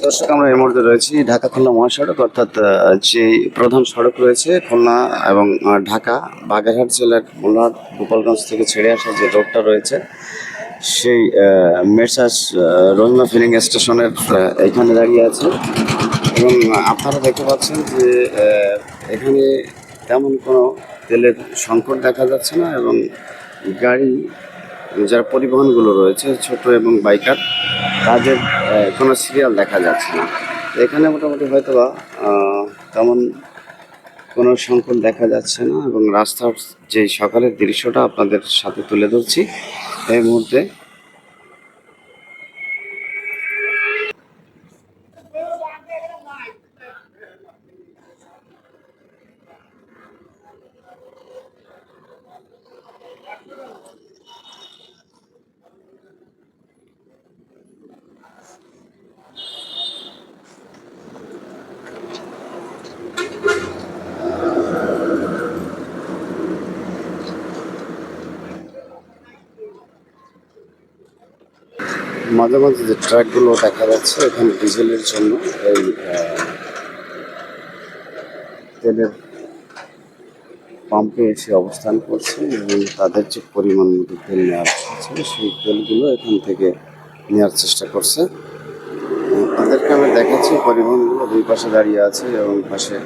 দর্শক, আমরা এই মুহূর্তে রয়েছি ঢাকা খুলনা মহাসড়ক, অর্থাৎ যে প্রধান সড়ক রয়েছে খুলনা এবং ঢাকা বাগেরহাট জেলার মোল্লাহাট গোপালগঞ্জ থেকে ছেড়ে আসা যে রোডটা রয়েছে, সেই মেসার্স রহিমা ফিলিং স্টেশনের এইখানে দাঁড়িয়ে আছে। এবং আপনারা দেখতে পাচ্ছেন যে এখানে তেমন কোনো তেলের সংকট দেখা যাচ্ছে না, এবং গাড়ি যারা পরিবহনগুলো রয়েছে ছোট এবং বাইকার, তাদের কোনো সিরিয়াল দেখা যাচ্ছে না। এখানে মোটামুটি হয়তোবা তেমন কোনো সংকট দেখা যাচ্ছে না, এবং রাস্তার যে সকালের দৃশ্যটা আপনাদের সাথে তুলে ধরছি এই মুহূর্তে। মাঝে মাঝে যে ট্রাকগুলো দেখা যাচ্ছে এখানে ডিজেলের জন্য এই তেলের পাম্পে এসে অবস্থান করছে, এবং তাদের যে পরিমাণ মতো তেল নেওয়ার ছিল সেই তেলগুলো এখান থেকে নেওয়ার চেষ্টা করছে। তাদেরকে আমি দেখাচ্ছি পরিবহনগুলো দুই পাশে দাঁড়িয়ে আছে, এবং পাশে